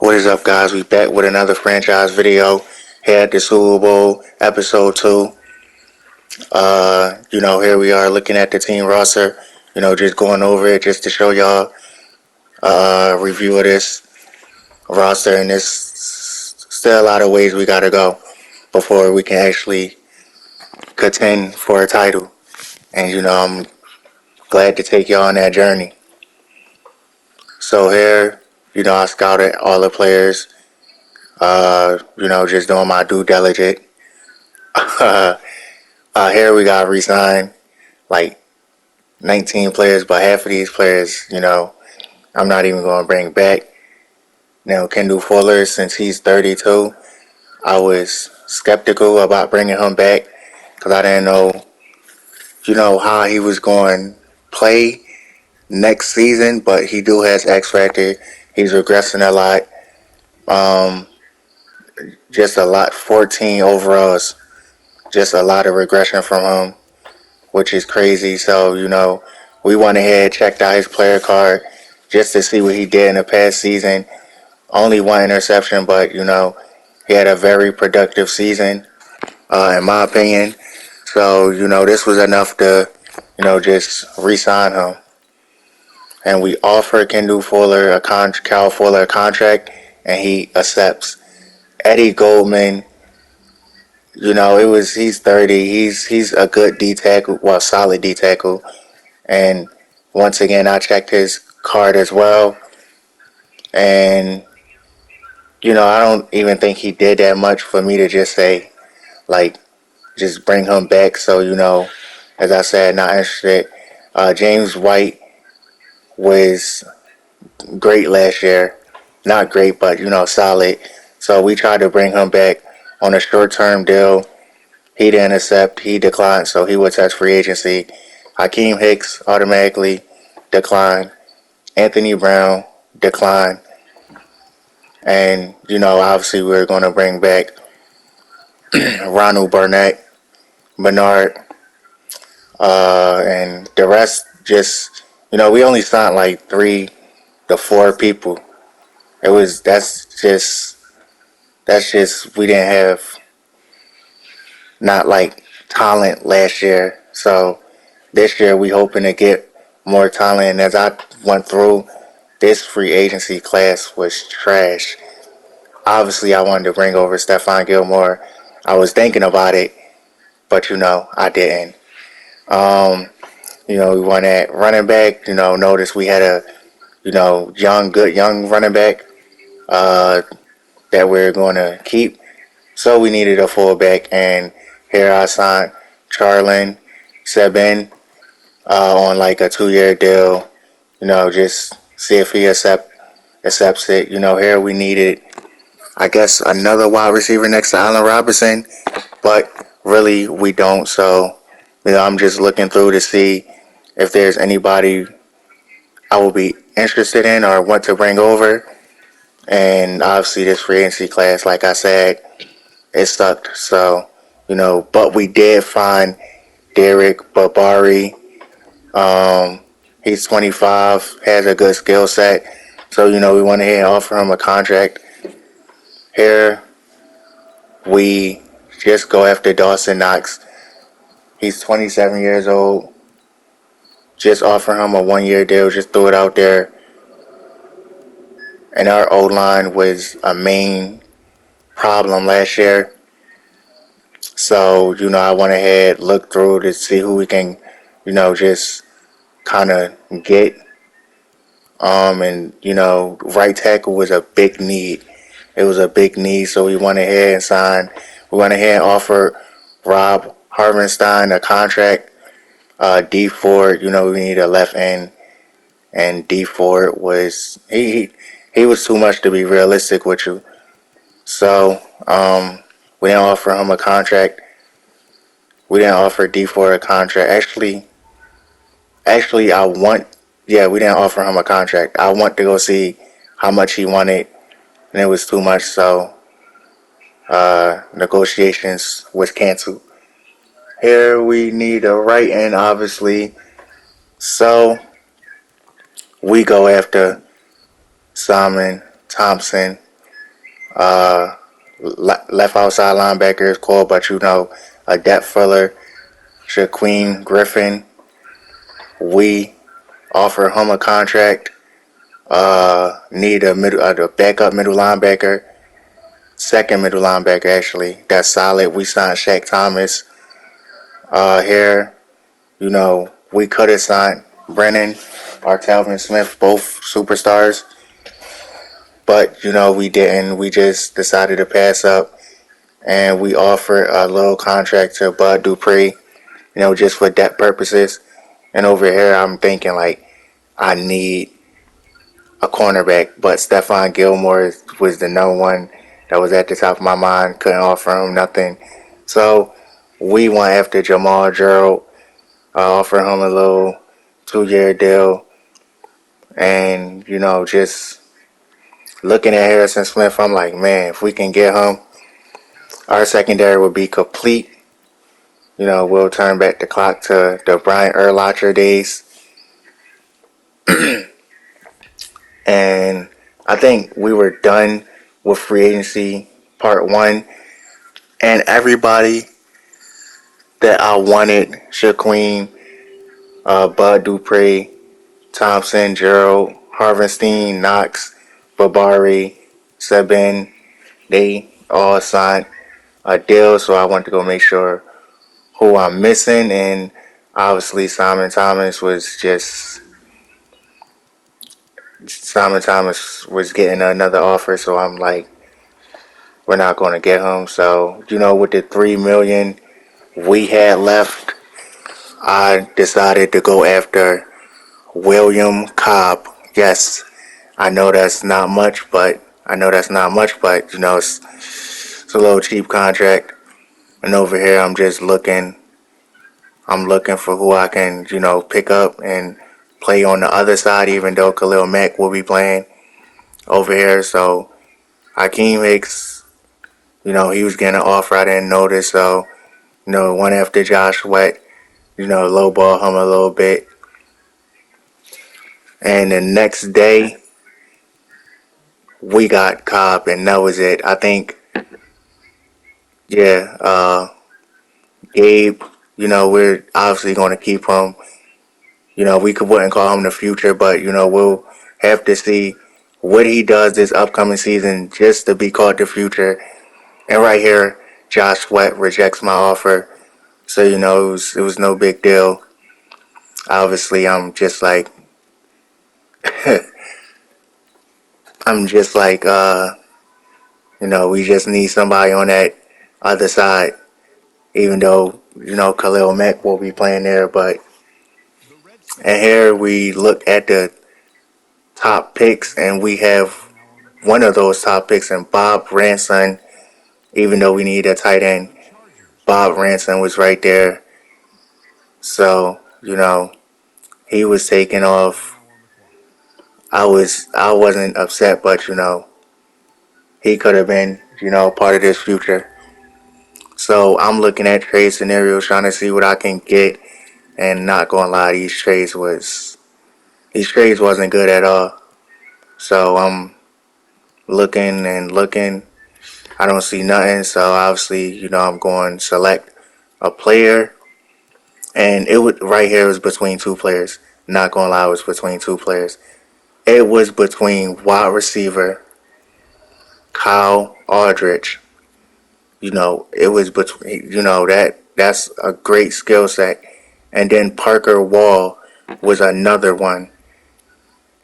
What is up, guys? We back with another franchise video here at the Super Bowl, Ep.2. Here we are looking at the team roster. Just going over it just to show y'all a review of this roster. And there's still a lot of ways we gotta go before we can actually contend for a title. And I'm glad to take y'all on that journey. So here, I scouted all the players. Just doing my due diligence. Here we got re-signed like 19 players, but half of these players, I'm not even going to bring back. Kendall Fuller, since he's 32, I was skeptical about bringing him back because I didn't know, how he was going to play next season, but he do has X factor. He's regressing a lot. Just a lot, 14 overalls. Just a lot of regression from him, which is crazy. So, we went ahead, checked out his player card just to see what he did in the past season. Only one interception, but, he had a very productive season, in my opinion. So, this was enough to, just re-sign him. And we offer Kendall Fuller Cal Fuller a contract, and he accepts. Eddie Goldman, he's 30. He's a good D tackle, well, solid D tackle. And once again, I checked his card as well. And, I don't even think he did that much for me to just say, just bring him back. So, as I said, not interested. James White was great last year. Not great, but, solid. So we tried to bring him back on a short-term deal. He didn't accept. He declined, so he would touch free agency. Hakeem Hicks automatically declined. Anthony Brown declined. And, obviously we were going to bring back Ronald Bernard, and the rest just, we only signed like 3 to 4 people. That's just, we didn't have not like talent last year. So this year we hoping to get more talent. And as I went through, this free agency class was trash. Obviously I wanted to bring over Stephon Gilmore. I was thinking about it, but I didn't. We went at running back. Notice we had a, good young running back that we're going to keep. So we needed a fullback, and here I signed Charlin Sebin on like a 2-year deal. Just see if he accepts it. Here we needed, I guess, another wide receiver next to Allen Robinson, but really we don't. So, I'm just looking through to see if there's anybody I will be interested in or want to bring over. And obviously this free agency class, like I said, it sucked. So, but we did find Derek Barbari. He's 25, has a good skill set. So, we went ahead and offered him a contract. Here, we just go after Dawson Knox. He's 27 years old. Just offer him a 1-year deal. Just threw it out there. And our O-line was a main problem last year. So, I went ahead, looked through to see who we can, just kind of get. And, right tackle was a big need. It was a big need, so we went ahead and signed. We went ahead and offered Rob Harvenstein a contract. D Ford, we need a left end, and D Ford was he was too much to be realistic with you. So we didn't offer him a contract. We didn't offer D Ford a contract. Actually, we didn't offer him a contract. I want to go see how much he wanted, and it was too much. So negotiations was canceled. Here we need a right end, obviously. So we go after Simon Thompson Uh, Left outside linebacker is cool, but a depth filler, Shaquem Griffin, we offer him a contract. Need a backup middle linebacker, second middle linebacker actually. That's solid. We signed Shaq Thomas. Here, we could have signed Brennan or Talvin Smith, both superstars, but we didn't. We just decided to pass up, and we offered a little contract to Bud Dupree, just for depth purposes. And over here, I'm thinking like I need a cornerback, but Stephon Gilmore was the no one that was at the top of my mind. Couldn't offer him nothing, so we went after Jamal Gerald, offer him a little 2-year deal, and just looking at Harrison Smith, I'm like, man, if we can get him, our secondary would be complete. We'll turn back the clock to the Brian Urlacher days, and I think we were done with free agency part one, and everybody that I wanted, Shaquem, Bud Dupree, Thompson, Gerald, Harvenstein, Knox, Babari, Sebin, they all signed a deal, so I wanted to go make sure who I'm missing, and obviously Simon Thomas was getting another offer, so I'm like, we're not going to get him. So with the $3 million we had left, I decided to go after William Cobb. Yes, I know that's not much, but it's a little cheap contract. And over here, I'm just looking. I'm looking for who I can, pick up and play on the other side. Even though Khalil Mack will be playing over here, so Hakeem Hicks, he was getting an offer I didn't notice. So one after Josh Sweat, lowball him a little bit. And the next day, we got Cobb, and that was it. I think, yeah, Gabe, we're obviously going to keep him. Wouldn't call him the future, but, we'll have to see what he does this upcoming season just to be called the future. And right here, Josh Sweat rejects my offer. So, it was no big deal. Obviously, I'm just like, we just need somebody on that other side. Even though, Khalil Mack will be playing there. And here we look at the top picks, and we have one of those top picks in Bob Ranson. Even though we need a tight end, Bob Ranson was right there. So, he was taken off. I wasn't upset, but he could have been, part of this future. So I'm looking at trade scenarios, trying to see what I can get, and not gonna lie, these trades wasn't good at all. So I'm looking and looking. I don't see nothing. So obviously, I'm going to select a player, and right here was between two players. Not gonna lie, it was between two players. It was between wide receiver Kyle Aldridge. It was between that's a great skill set, and then Parker Wall was another one.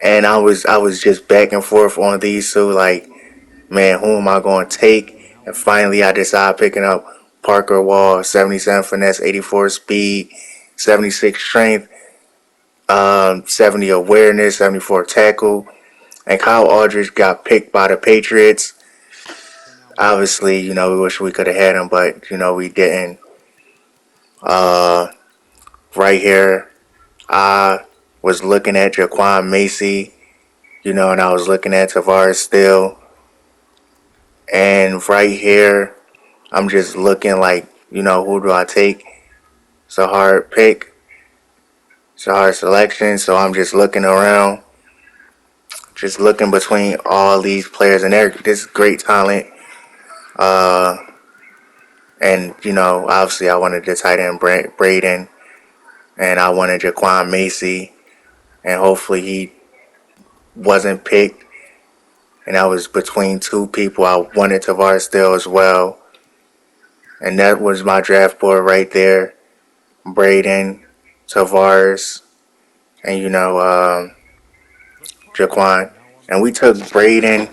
And I was just back and forth on these two, like, man, who am I going to take? And finally, I decided picking up Parker Wall, 77 finesse, 84 speed, 76 strength, 70 awareness, 74 tackle. And Kyle Aldridge got picked by the Patriots. Obviously, we wish we could have had him, but, we didn't. Right here, I was looking at Jaquan Macy, and I was looking at Tavares Steele. And right here, I'm just looking like, who do I take? It's a hard pick. It's a hard selection. So I'm just looking around, just looking between all these players, and they're this great talent. Uh, and obviously, I wanted the tight end Braden, and I wanted Jaquan Macy, and hopefully he wasn't picked. And I was between two people. I wanted Tavares Steele as well, and that was my draft board right there: Braden, Tavares, and Jaquan. And we took Braden,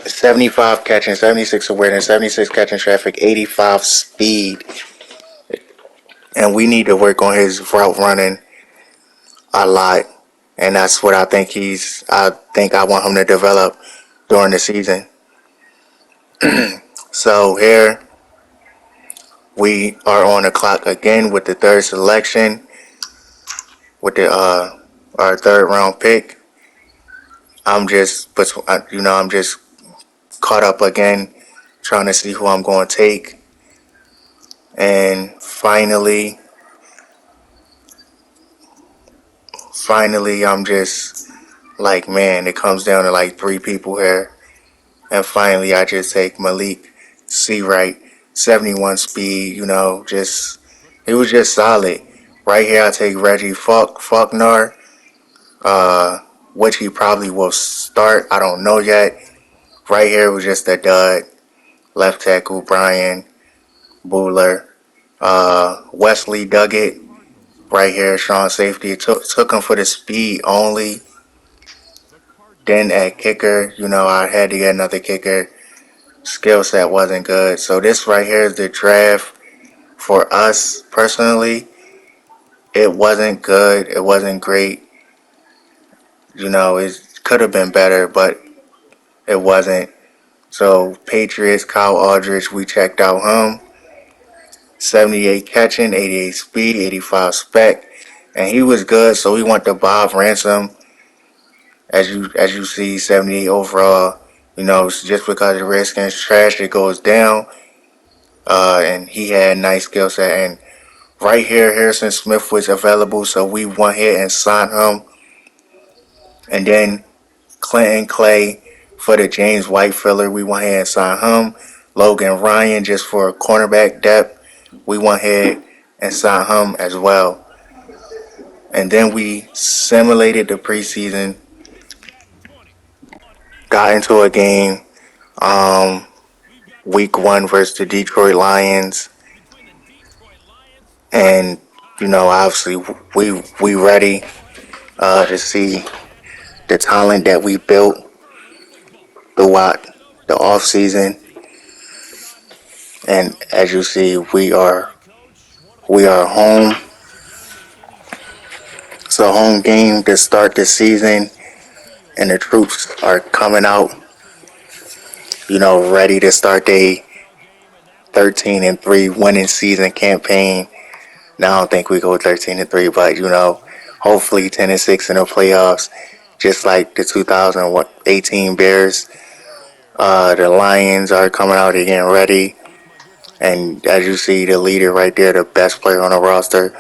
75 catching, 76 awareness, 76 catching traffic, 85 speed. And we need to work on his route running a lot. And that's what I think I want him to develop during the season. So here we are on the clock again with the third selection, with the our third round pick. I'm just caught up again, trying to see who I'm going to take. And finally, I'm just like, man, it comes down to like three people here. And finally, I just take Malik Seawright, 71 speed, he was just solid. Right here, I take Reggie Faulkner, which he probably will start. I don't know yet. Right here was just a dud. Left tackle, Brian Bueller. Wesley Duggett, right here, strong safety. Took him for the speed only. Then at kicker, I had to get another kicker. Skill set wasn't good. So this right here is the draft for us personally. It wasn't good. It wasn't great. It could have been better, but it wasn't. So Patriots, Kyle Aldridge, we checked out him. 78 catching, 88 speed, 85 spec, and he was good. So we went to Bob Ransom, as you see, 78 overall. Just because the Redskins trash, it goes down. And he had a nice skill set. And right here, Harrison Smith was available, so we went here and signed him. And then Clinton Clay for the James White filler, we went here and signed him. Logan Ryan just for cornerback depth, we went here and signed him as well. And then we simulated the preseason, got into a game, week 1 versus the Detroit Lions. And, obviously we ready to see the talent that we built throughout the offseason. And as you see, we are home. It's a home game to start the season, and the troops are coming out, ready to start their 13-3 winning season campaign. Now I don't think we go 13-3, but hopefully 10-6 in the playoffs, just like the 2018 Bears. The Lions are coming out again ready, and as you see, the leader right there, the best player on the roster,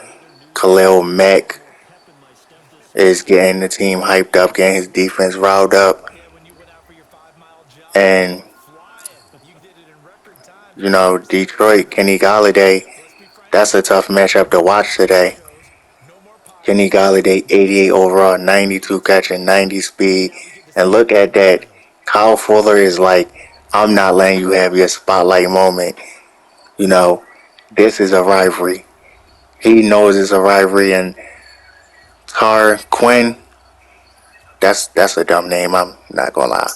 Khalil Mack, is getting the team hyped up, getting his defense riled up. And, Detroit, Kenny Galladay, that's a tough matchup to watch today. Kenny Galladay, 88 overall, 92 catching, 90 speed. And look at that. Kyle Fuller is like, I'm not letting you have your spotlight moment. This is a rivalry. He knows it's a rivalry. And Tar Quinn, that's a dumb name, I'm not going to lie.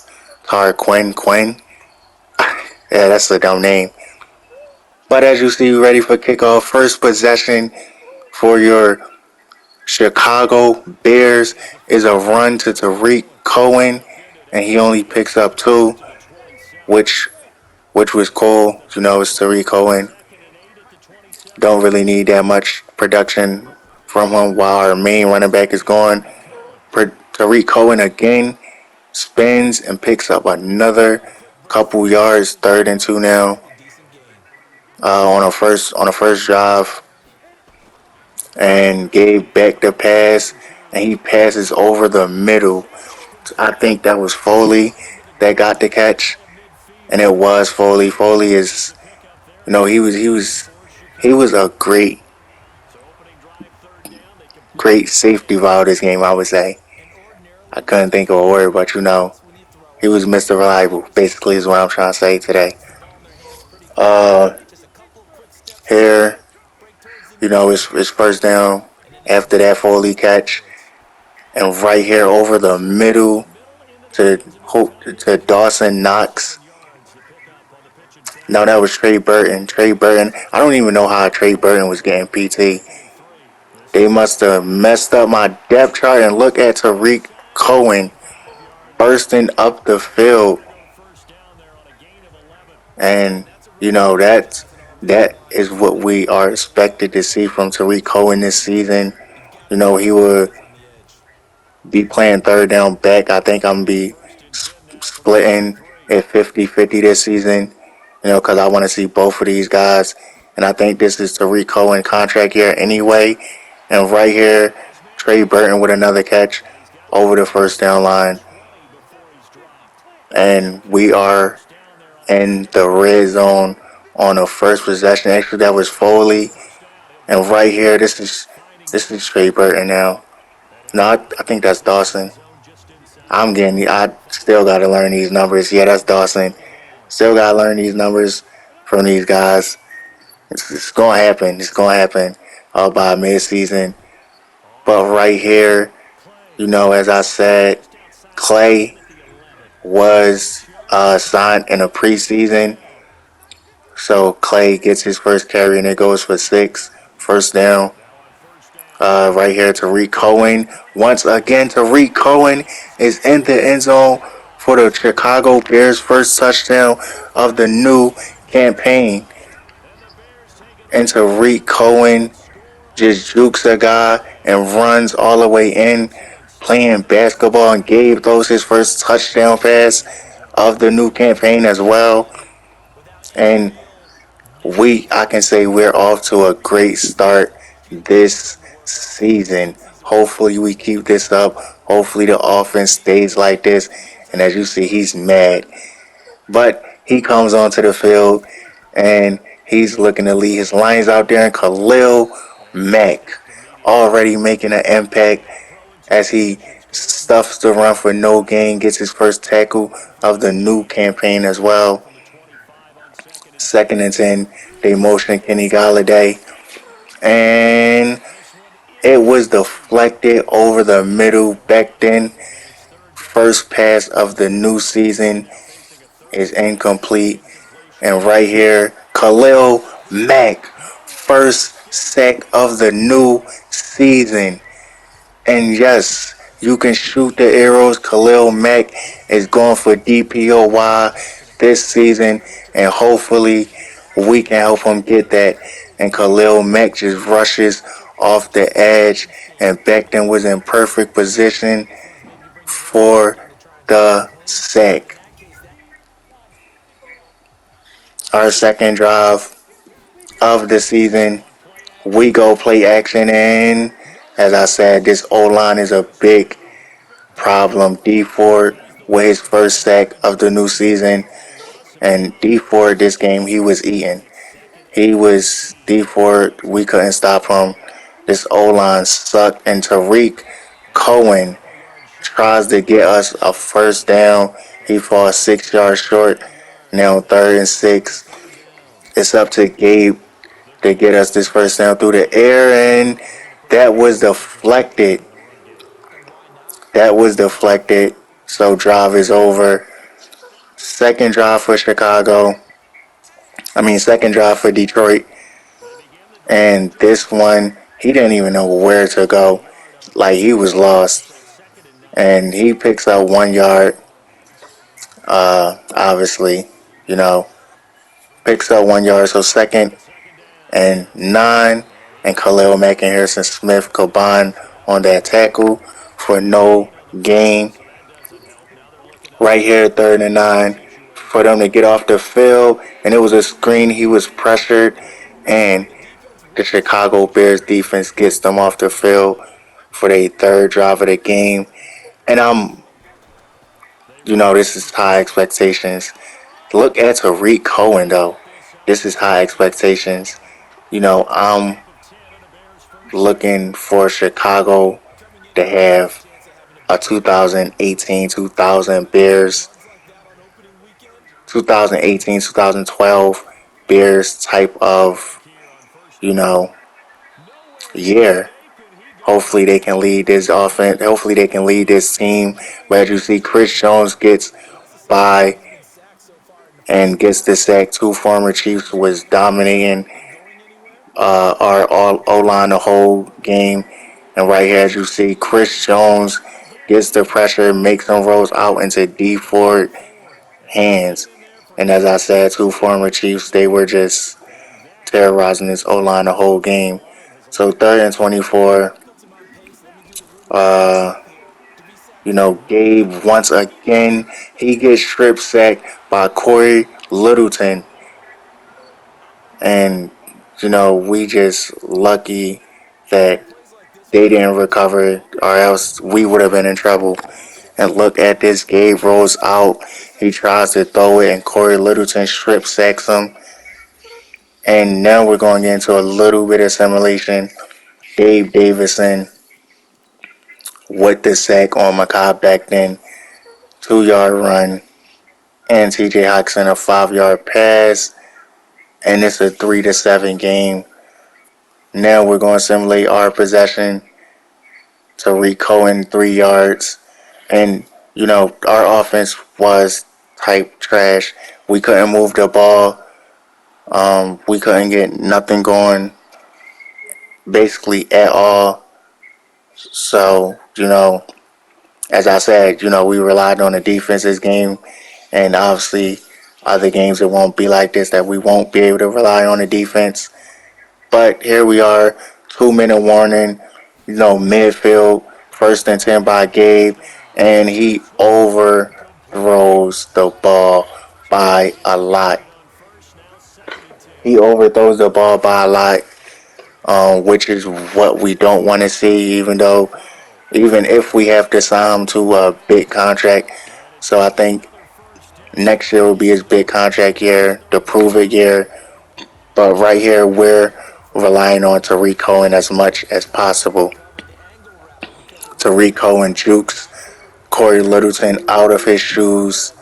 Tar Quinn. Yeah, that's a dumb name. But as you see, ready for kickoff. First possession for your Chicago Bears is a run to Tariq Cohen, and he only picks up 2, which was cool. It's Tariq Cohen. Don't really need that much production from him while our main running back is gone. Tariq Cohen again spins and picks up another couple yards, 3rd and 2 now. On a first drive, and gave back the pass, and he passes over the middle I think that was Foley that got the catch, and it was Foley. Foley is, he was a great safety valve this game. I would say I couldn't think of a word, but he was Mr. Reliable. Basically, is what I'm trying to say today. Uh, here, it's first down after that Foley catch, and right here over the middle to Dawson Knox. No, that was Trey Burton. Trey Burton. I don't even know how Trey Burton was getting PT. They must have messed up my depth chart, and look at Tariq Cohen bursting up the field. And, that is what we are expected to see from Tariq Cohen this season. He would be playing third down back. I think I'm going to be splitting at 50-50 this season, because I want to see both of these guys. And I think this is Tariq Cohen contract year anyway. And right here, Trey Burton with another catch over the first down line. And we are in the red zone on the first possession. Actually, that was Foley. And right here, this is Trey Burton now. No, I think that's Dawson. I still got to learn these numbers. Yeah, that's Dawson. Still got to learn these numbers from these guys. It's going to happen. It's going to happen by mid-season. But right here, as I said, Clay was signed in a preseason. So Clay gets his first carry and it goes for 6. First down. Right here, Tariq Cohen. Once again, Tariq Cohen is in the end zone for the Chicago Bears' first touchdown of the new campaign. And Tariq Cohen just jukes a guy and runs all the way in, playing basketball, and Gabe throws his first touchdown pass of the new campaign as well. And I can say we're off to a great start this season. Hopefully we keep this up. Hopefully the offense stays like this. And as you see, he's mad. But he comes onto the field and he's looking to lead his lines out there. And Khalil Mack already making an impact as he stuffs the run for no gain, gets his first tackle of the new campaign as well. 2nd and 10, they motion Kenny Galladay. And it was deflected over the middle. Becton, first pass of the new season, is incomplete. And right here, Khalil Mack, first sack of the new season. And yes, you can shoot the arrows. Khalil Mack is going for DPOY this season, and hopefully we can help him get that. And Khalil Mack just rushes off the edge, and Becton was in perfect position for the sack. Our second drive of the season, we go play action, and as I said, this O-line is a big problem. D Ford with his first sack of the new season, and D Ford this game he was eating. D Ford. We couldn't stop him. This O-line sucked, and Tariq Cohen tries to get us a first down. He falls 6 yards short. Now 3rd and 6. It's up to Gabe to get us this first down through the air, and that was deflected. So drive is over. Second drive for Chicago. Second drive for Detroit. And this one, he didn't even know where to go. Like, he was lost. And he picks up 1 yard. Obviously, picks up 1 yard. So 2nd and 9. And Khalil Mack and Harrison Smith combine on that tackle for no gain. Right here, 3rd and 9, for them to get off the field. And it was a screen. He was pressured. And the Chicago Bears defense gets them off the field for their 3rd drive of the game. And I'm This is high expectations. Look at Tariq Cohen though. This is high expectations. I'm looking for Chicago to have a 2018 2000 Bears, 2018 2012 Bears type of, you know, year. Hopefully they can lead this offense. Hopefully they can lead this team. But as you see, Chris Jones gets by and gets the sack. Two former Chiefs was dominating our O-line the whole game. And right here, as you see, Chris Jones gets the pressure, makes them rolls out into D Ford hands. And as I said, two former Chiefs, they were just terrorizing this O-line the whole game. So 3rd and 24, uh, Gabe once again, he gets strip sacked by Corey Littleton. And, we just lucky that they didn't recover or else we would have been in trouble. And look at this, Gabe rolls out. He tries to throw it and Corey Littleton strip sacks him. And now we're going to get into a little bit of simulation. Dave Davison with the sack on Makai Becton, 2-yard run, and TJ Hawkinson a 5-yard pass, and it's a 3-7 game. Now we're going to simulate our possession. Tariq Cohen 3 yards, and our offense was type trash. We couldn't move the ball. We couldn't get nothing going, basically at all. So as I said, we relied on the defense this game, and obviously other games it won't be like this, that we won't be able to rely on the defense. But here we are, 2-minute warning, midfield, 1st and 10 by Gabe, and he overthrows the ball by a lot. He overthrows the ball by a lot, which is what we don't want to see, even if we have to sign him to a big contract. So I think next year will be his big contract year, the prove it year. But right here, we're relying on Tariq Cohen as much as possible. Tariq Cohen jukes Corey Littleton out of his shoes.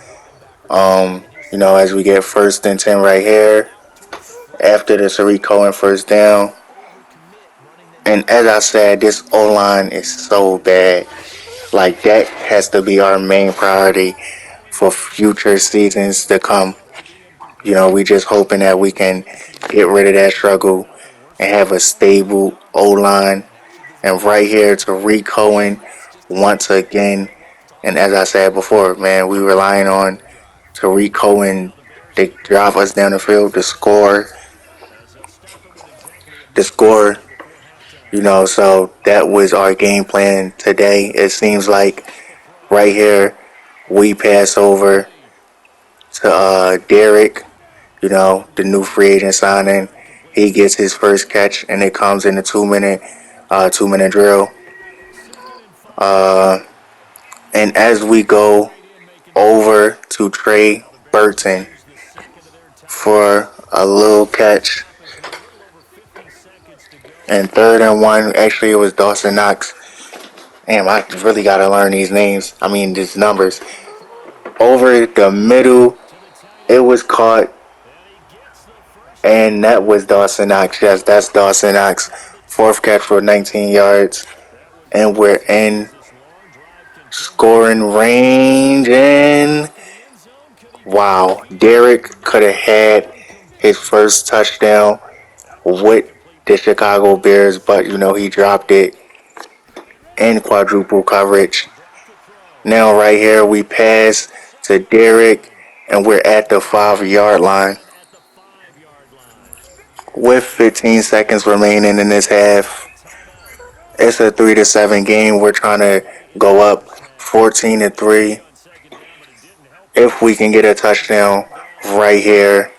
As we get 1st and 10 right here, after the Tariq Cohen first down. And as I said, this O-line is so bad. Like, that has to be our main priority for future seasons to come. We just hoping that we can get rid of that struggle and have a stable O-line. And right here, Tariq Cohen once again. And as I said before, man, we relying on Tariq Cohen to drive us down the field to score. So that was our game plan today. It seems like right here we pass over to Derek, the new free agent signing. He gets his first catch, and it comes in the 2-minute drill. And as we go over to Trey Burton for a little catch, and 3rd and 1, actually it was Dawson Knox. Damn, I really gotta learn these names. I mean, these numbers. Over the middle, it was caught, and that was Dawson Knox. Yes, that's Dawson Knox. 4th catch for 19 yards, and we're in scoring range. And wow, Derek could have had his first touchdown with the Chicago Bears, but he dropped it in quadruple coverage. Now right here we pass to Derek, and we're at the 5-yard line with 15 seconds remaining in this half. It's a 3-7 game. We're trying to go up 14-3 if we can get a touchdown right here.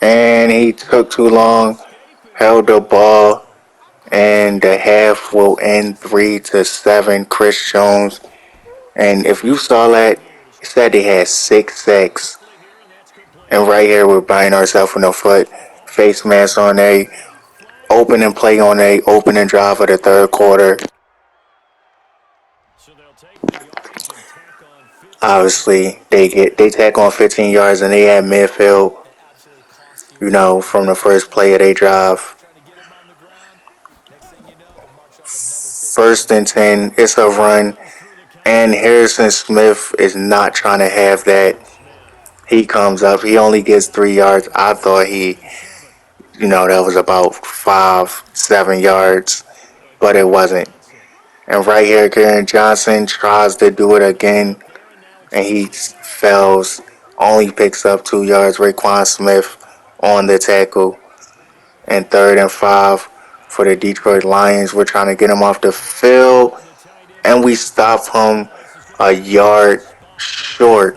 And he took too long, held the ball, and the half will end 3-7. Chris Jones And if you saw that, it said they had 6 sacks. And right here, we're buying ourselves in the foot. Face mask on a opening play on a opening drive of the third quarter. Obviously, they tack on 15 yards and they had midfield. You know, from the first play of their drive. First and 10, it's a run. And Harrison Smith is not trying to have that. He comes up. He only gets 3 yards. I thought that was about 5, 7 yards, but it wasn't. And right here, Karen Johnson tries to do it again, and he fails. Only picks up 2 yards. Raekwon Smith on the tackle. And 3rd and 5 for the Detroit Lions. We're trying to get him off the field, and we stop him a yard short.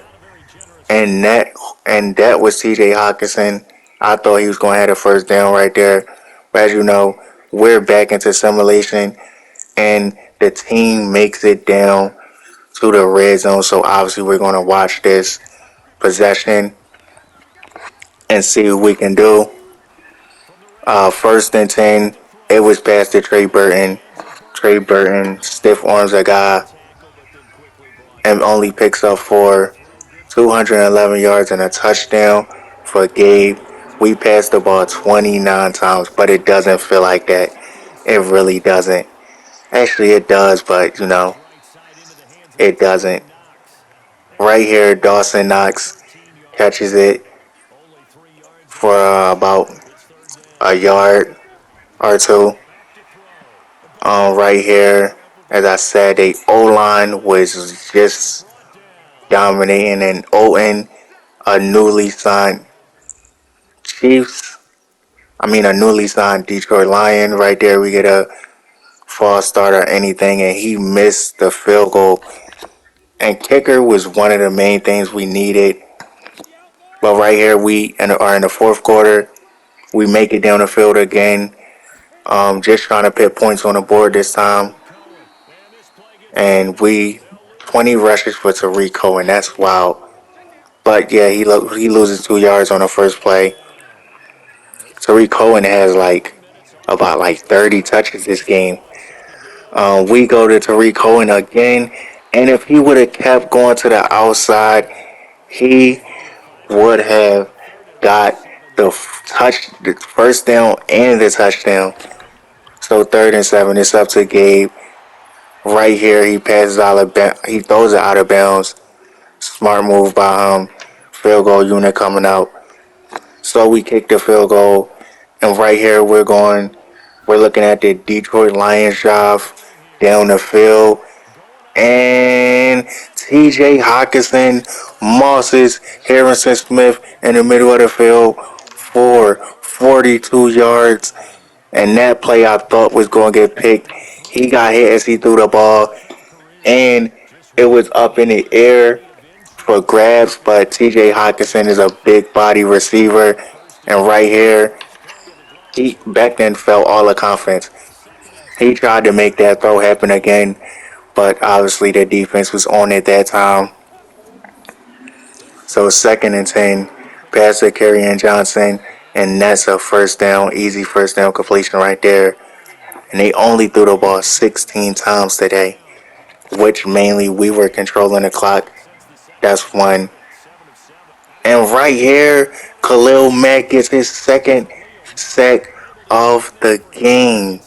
And that was T.J. Hawkinson. I thought he was going to have a first down right there. But as you know, we're back into simulation, and the team makes it down to the red zone. So obviously we're going to watch this possession and see what we can do. First and 10, it was past to Trey Burton. Trey Burton stiff arms a guy and only picks up for 211 yards and a touchdown for Gabe. We passed the ball 29 times, but it doesn't feel like that. It really doesn't. Actually, it does, but it doesn't. Right here, Dawson Knox catches it for about a yard or two. Right here, as I said, the O-line was just dominating, and Owen, a newly signed Chiefs, a newly signed Detroit Lion. Right there, we get a false start or anything, and he missed the field goal. And kicker was one of the main things we needed. But right here, we are in the fourth quarter. We make it down the field again. Just trying to put points on the board this time. And we 20 rushes for Tariq, and that's wild. But yeah, he loses 2 yards on the first play. Tariq Cohen has about 30 touches this game. We go to Tariq Cohen again, and if he would have kept going to the outside, he would have got the first down and the touchdown. So 3rd and 7, it's up to Gabe. Right here, he passes out of he throws it out of bounds. Smart move by him. Field goal unit coming out. So we kick the field goal, and right here we're looking at the Detroit Lions drive down the field, and T.J. Hawkinson mosses Harrison Smith in the middle of the field for 42 yards. And that play I thought was going to get picked. He got hit as he threw the ball, and it was up in the air for grabs, but T.J. Hawkinson is a big body receiver, and right here, he back then felt all the confidence. He tried to make that throw happen again, but obviously the defense was on it that time. So 2nd and 10, pass to Kerryon Johnson, and that's a first down, easy first down completion right there. And they only threw the ball 16 times today, which mainly we were controlling the clock. That's one. And right here, Khalil Mack gets his second sack of the game.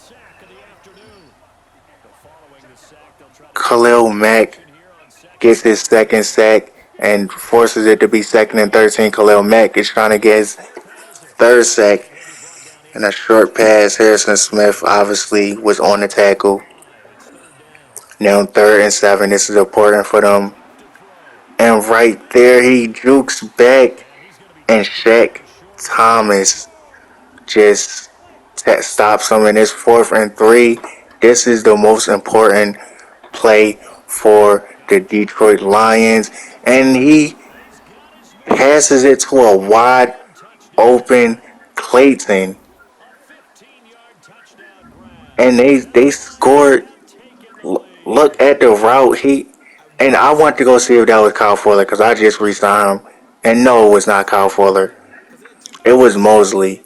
Khalil Mack gets his second sack and forces it to be 2nd and 13. Khalil Mack is trying to get his third sack. And a short pass. Harrison Smith obviously was on the tackle. Now 3rd and 7. This is important for them. And right there, he jukes back, and Shaq Thomas just stops him. And it's 4th and 3. This is the most important play for the Detroit Lions. And he passes it to a wide open Clayton. And they scored. Look at the route. And I want to go see if that was Kyle Fuller because I just re-signed him. And no, it was not Kyle Fuller. It was Mosley.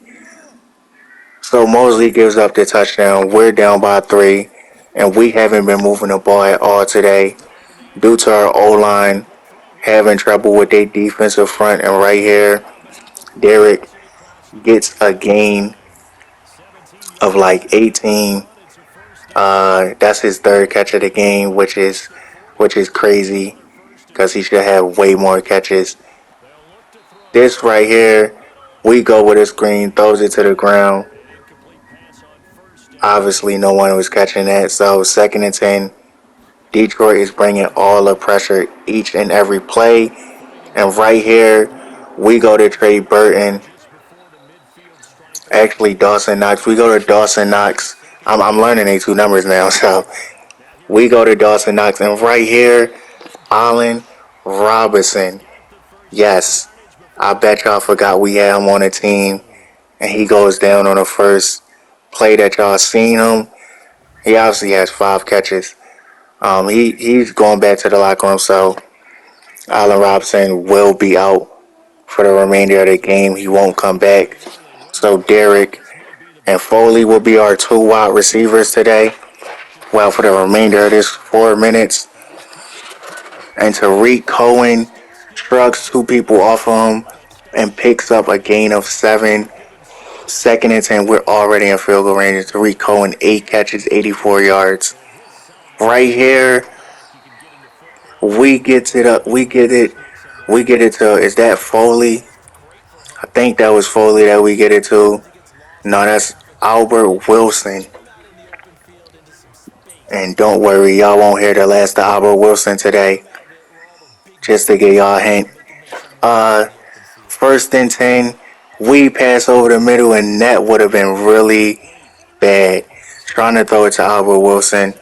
So Mosley gives up the touchdown. We're down by 3. And we haven't been moving the ball at all today due to our O-line having trouble with their defensive front. And right here, Derek gets a gain of like 18. That's his third catch of the game, which is crazy because he should have way more catches. This right here, we go with a screen, throws it to the ground. Obviously, no one was catching that. So 2nd and 10. Detroit is bringing all the pressure each and every play. And right here, we go to Trey Burton. Actually, Dawson Knox. We go to Dawson Knox. I'm learning these two numbers now. So we go to Dawson Knox. And right here, Allen Robinson. Yes, I bet y'all forgot we had him on the team. And he goes down on the first play that y'all seen him. He obviously has 5 catches. He's going back to the locker room, so Allen Robinson will be out for the remainder of the game. He won't come back. So Derek and Foley will be our 2 wide receivers today. Well, for the remainder of this 4 minutes. And Tariq Cohen shrugs 2 people off of him and picks up a gain of 7. 2nd and 10, we're already in field goal range. Tariq Cohen, 8 catches, 84 yards. Right here, we get it up. We get it. We get it to. Is that Foley? I think that was Foley that we get it to. No, that's Albert Wilson. And don't worry, y'all won't hear the last of Albert Wilson today. Just to give y'all a hint. 1st and 10, we pass over the middle, and that would have been really bad. Trying to throw it to Albert Wilson.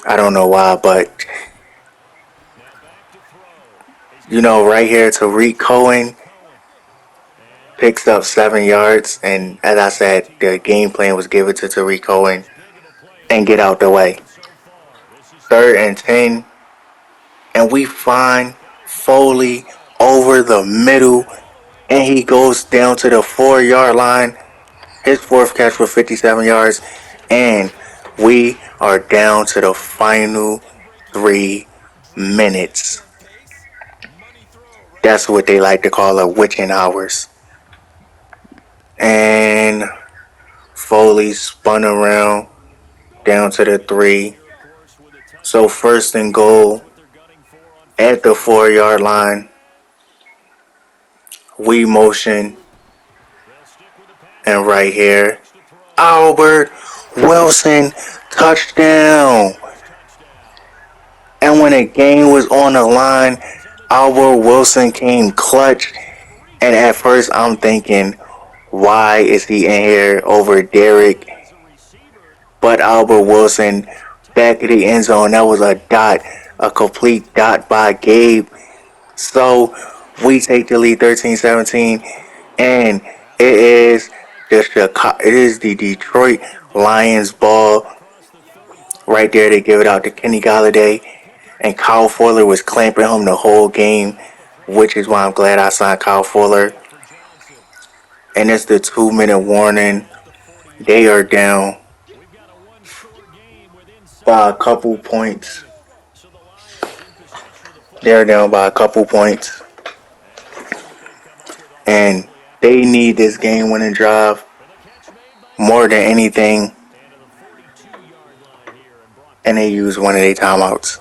I don't know why, but right here, Tariq Cohen picks up 7 yards, and as I said, the game plan was give it to Tariq Cohen and get out the way. 3rd and 10, and we find Foley over the middle, and he goes down to the 4-yard line. His 4th catch for 57 yards, and we are down to the final 3 minutes. That's what they like to call a witching hours. And Foley spun around down to the 3. So 1st and goal at the 4-yard line. We motion. And right here, Albert Wilson, touchdown. And when the game was on the line, Albert Wilson came clutch. And at first I'm thinking, why is he in here over Derek? But Albert Wilson, back of the end zone, that was a dot, a complete dot by Gabe. So we take the lead 13-17, and it is the Detroit Lions ball. Right there, they give it out to Kenny Golladay, and Kyle Fuller was clamping him the whole game, which is why I'm glad I signed Kyle Fuller. And it's the 2-minute warning. They are down by a couple points. They're down by a couple points. And they need this game-winning drive more than anything. And they use one of their timeouts.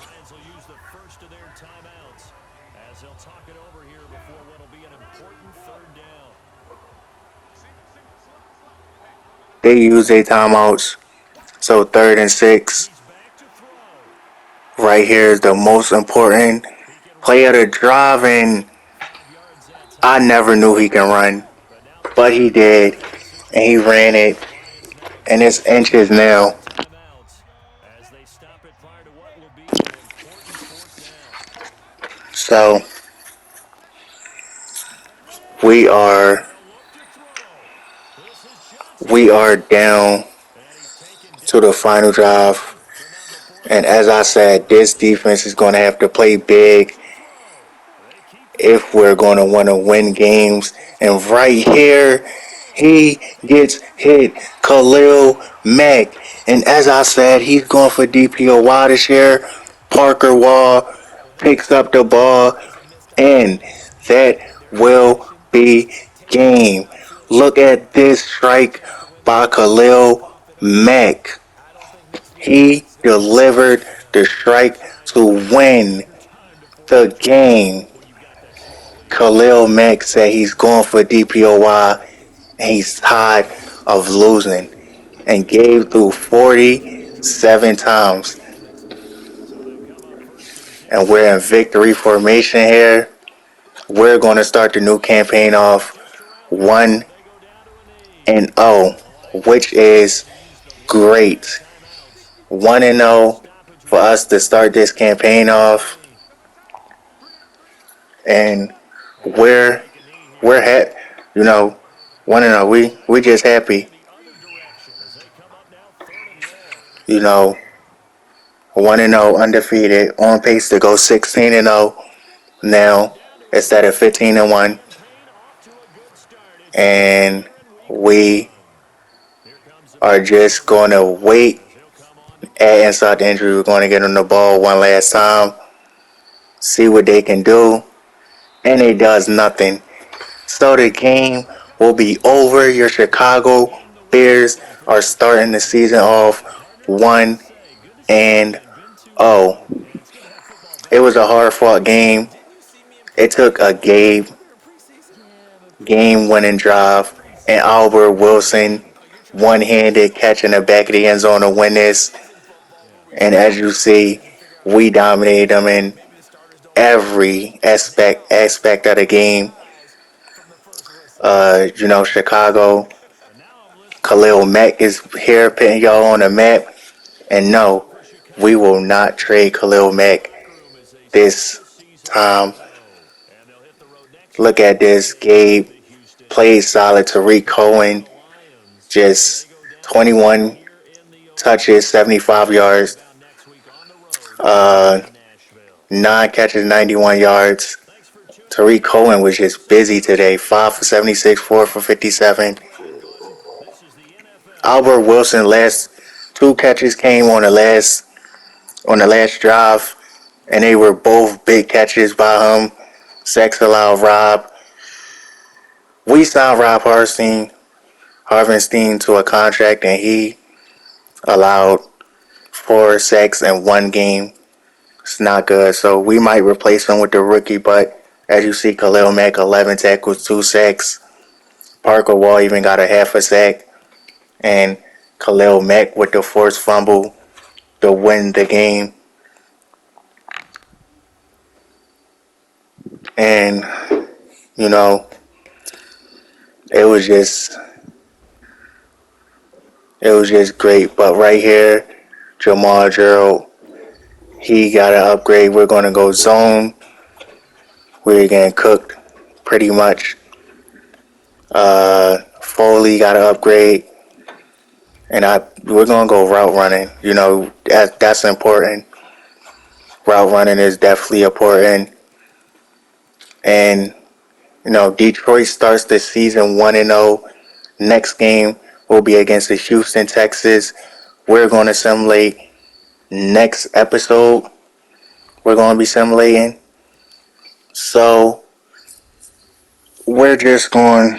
They use their timeouts. So 3rd and 6. Right here is the most important play of the drive, and I never knew he can run. But he did. And he ran it. And it's inches now. So we are down to the final drive. And as I said, this defense is going to have to play big if we're going to want to win games. And right here, he gets hit. Khalil Mack. And as I said, he's going for DPOY this year. Parker Wall picks up the ball. And that will be game. Look at this strike by Khalil Mack. He delivered the strike to win the game. Khalil Mack said he's going for DPOY and he's tired of losing and gave through 47 times. And we're in victory formation here. We're going to start the new campaign off 1-0, which is great. 1-0 for us to start this campaign off. And we're happy, 1-0. We just happy, 1-0 undefeated, on pace to go 16-0 now instead of 15-1. And we are just going to wait. Add inside the injury, we're going to get on the ball one last time, see what they can do, and it does nothing. So the game will be over. Your Chicago Bears are starting the season off 1-0. It was a hard-fought game. It took a game-winning drive, and Albert Wilson one-handed catch in the back of the end zone to win this. And as you see, we dominated them in every aspect of the game. Chicago, Khalil Mack is here putting y'all on the map. And no, we will not trade Khalil Mack this time. Look at this. Gabe played solid. Tariq Cohen, just 21 touches, 75 yards. 9 catches, 91 yards. Tariq Cohen was just busy today. 5 for 76, 4 for 57. Albert Wilson, last 2 catches came on the last drive, and they were both big catches by him. Sacks allowed Rob. We signed Rob Harvenstein to a contract, and he allowed 4 sacks in 1 game. It's not good, so we might replace him with the rookie, but as you see, Khalil Mack, 11 tackles, 2 sacks. Parker Wall even got a half a sack. And Khalil Mack with the forced fumble to win the game. And, it was just great. But right here, Jamal Gerald, he got an upgrade. We're going to go zone. We're getting cooked pretty much. Foley got an upgrade. And we're going to go route running. That's important. Route running is definitely important. And, Detroit starts the season 1-0. Next game will be against the Houston Texans. We're going to simulate next episode. We're going to be simulating. So, we're just going,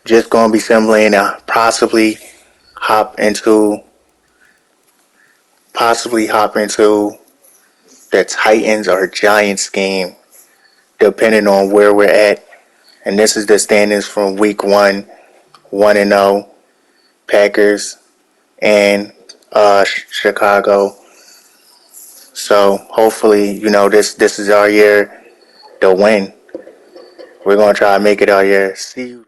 just going to be simulating and possibly hop into the Titans or Giants game, depending on where we're at. And this is the standings from week 1, 1-0, Packers and Chicago. So hopefully, this is our year to win. We're going to try to make it our year. See you.